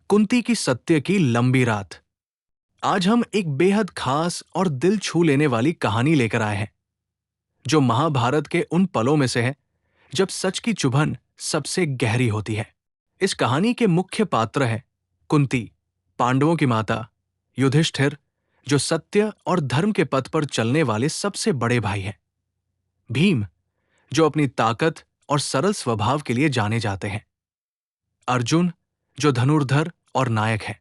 कुंती की सत्य की लंबी रात। आज हम एक बेहद खास और दिल छू लेने वाली कहानी लेकर आए हैं, जो महाभारत के उन पलों में से है जब सच की चुभन सबसे गहरी होती है। इस कहानी के मुख्य पात्र हैं कुंती, पांडवों की माता, युधिष्ठिर, जो सत्य और धर्म के पथ पर चलने वाले सबसे बड़े भाई हैं, भीम, जो अपनी ताकत और सरल स्वभाव के लिए जाने जाते हैं, अर्जुन, जो धनुर्धर और नायक है,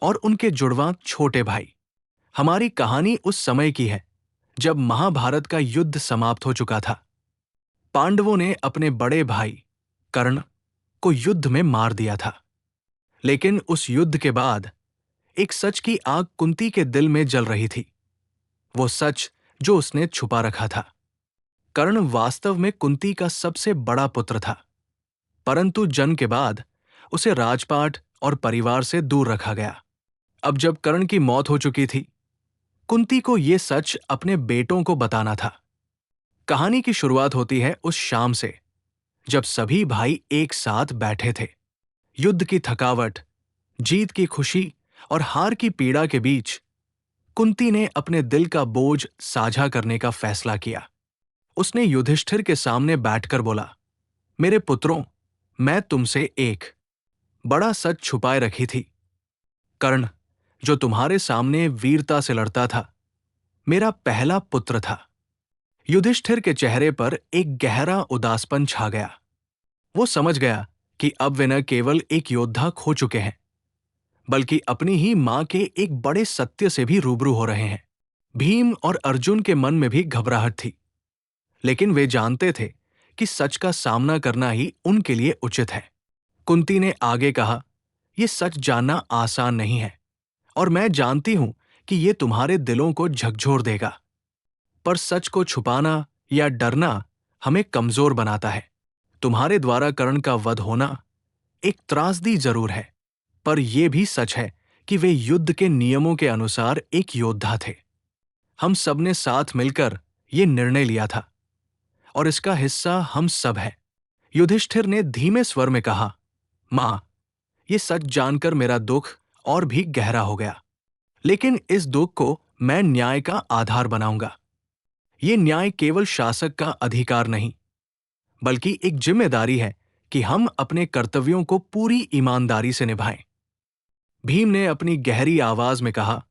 और उनके जुड़वां छोटे भाई। हमारी कहानी उस समय की है जब महाभारत का युद्ध समाप्त हो चुका था। पांडवों ने अपने बड़े भाई कर्ण को युद्ध में मार दिया था, लेकिन उस युद्ध के बाद एक सच की आग कुंती के दिल में जल रही थी। वो सच जो उसने छुपा रखा था। कर्ण वास्तव में कुंती का सबसे बड़ा पुत्र था, परंतु जन्म के बाद उसे राजपाट और परिवार से दूर रखा गया। अब जब कर्ण की मौत हो चुकी थी, कुंती को यह सच अपने बेटों को बताना था। कहानी की शुरुआत होती है उस शाम से जब सभी भाई एक साथ बैठे थे। युद्ध की थकावट, जीत की खुशी और हार की पीड़ा के बीच कुंती ने अपने दिल का बोझ साझा करने का फैसला किया। उसने युधिष्ठिर के सामने बैठकर बोला, मेरे पुत्रों, मैं तुमसे एक बड़ा सच छुपाए रखी थी। कर्ण, जो तुम्हारे सामने वीरता से लड़ता था, मेरा पहला पुत्र था। युधिष्ठिर के चेहरे पर एक गहरा उदासपन छा गया। वो समझ गया कि अब वे न केवल एक योद्धा खो चुके हैं, बल्कि अपनी ही मां के एक बड़े सत्य से भी रूबरू हो रहे हैं। भीम और अर्जुन के मन में भी घबराहट थी, लेकिन वे जानते थे कि सच का सामना करना ही उनके लिए उचित है। कुंती ने आगे कहा, यह सच जानना आसान नहीं है, और मैं जानती हूं कि यह तुम्हारे दिलों को झकझोर देगा, पर सच को छुपाना या डरना हमें कमजोर बनाता है। तुम्हारे द्वारा कर्ण का वध होना एक त्रासदी जरूर है, पर यह भी सच है कि वे युद्ध के नियमों के अनुसार एक योद्धा थे। हम सबने साथ मिलकर यह निर्णय लिया था, और इसका हिस्सा हम सब हैं। युधिष्ठिर ने धीमे स्वर में कहा, मां, यह सच जानकर मेरा दुख और भी गहरा हो गया, लेकिन इस दुख को मैं न्याय का आधार बनाऊंगा। यह न्याय केवल शासक का अधिकार नहीं, बल्कि एक जिम्मेदारी है कि हम अपने कर्तव्यों को पूरी ईमानदारी से निभाएं। भीम ने अपनी गहरी आवाज में कहा,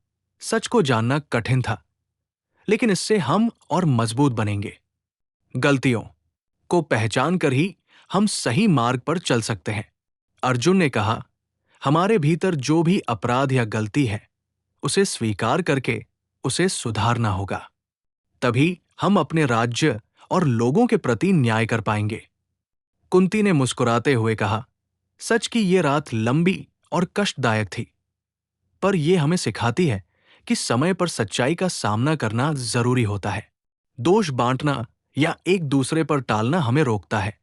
सच को जानना कठिन था, लेकिन इससे हम और मजबूत बनेंगे। गलतियों को पहचान कर ही हम सही मार्ग पर चल सकते हैं। अर्जुन ने कहा, हमारे भीतर जो भी अपराध या गलती है, उसे स्वीकार करके उसे सुधारना होगा। तभी हम अपने राज्य और लोगों के प्रति न्याय कर पाएंगे। कुंती ने मुस्कुराते हुए कहा, सच की ये रात लंबी और कष्टदायक थी, पर यह हमें सिखाती है कि समय पर सच्चाई का सामना करना जरूरी होता है। दोष बांटना या एक दूसरे पर टालना हमें रोकता है,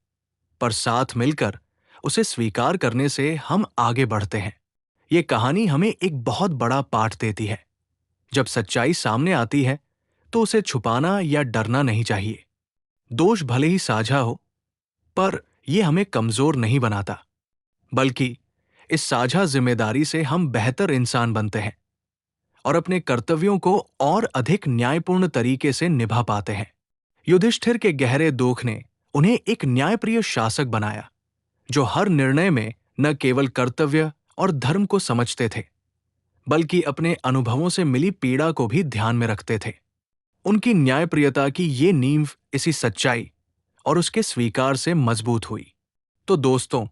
पर साथ मिलकर उसे स्वीकार करने से हम आगे बढ़ते हैं। ये कहानी हमें एक बहुत बड़ा पाठ देती है। जब सच्चाई सामने आती है, तो उसे छुपाना या डरना नहीं चाहिए। दोष भले ही साझा हो, पर यह हमें कमजोर नहीं बनाता, बल्कि इस साझा जिम्मेदारी से हम बेहतर इंसान बनते हैं और अपने कर्तव्यों को और अधिक न्यायपूर्ण तरीके से निभा पाते हैं। युधिष्ठिर के गहरे दुख ने उन्हें एक न्यायप्रिय शासक बनाया, जो हर निर्णय में न केवल कर्तव्य और धर्म को समझते थे, बल्कि अपने अनुभवों से मिली पीड़ा को भी ध्यान में रखते थे। उनकी न्यायप्रियता की ये नींव इसी सच्चाई और उसके स्वीकार से मजबूत हुई। तो दोस्तों,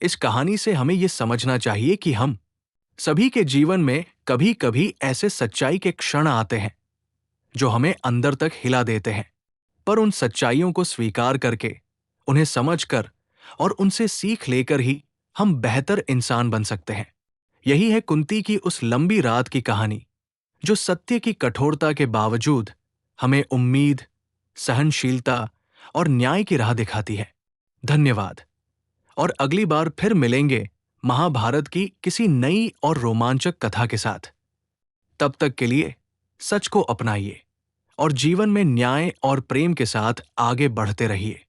इस कहानी से हमें यह समझना चाहिए कि हम सभी के जीवन में कभी कभी ऐसे सच्चाई के क्षण आते हैं जो हमें अंदर तक हिला देते हैं, पर उन सच्चाइयों को स्वीकार करके, उन्हें समझकर और उनसे सीख लेकर ही हम बेहतर इंसान बन सकते हैं। यही है कुंती की उस लंबी रात की कहानी, जो सत्य की कठोरता के बावजूद हमें उम्मीद, सहनशीलता और न्याय की राह दिखाती है। धन्यवाद, और अगली बार फिर मिलेंगे महाभारत की किसी नई और रोमांचक कथा के साथ। तब तक के लिए सच को अपनाइए और जीवन में न्याय और प्रेम के साथ आगे बढ़ते रहिए।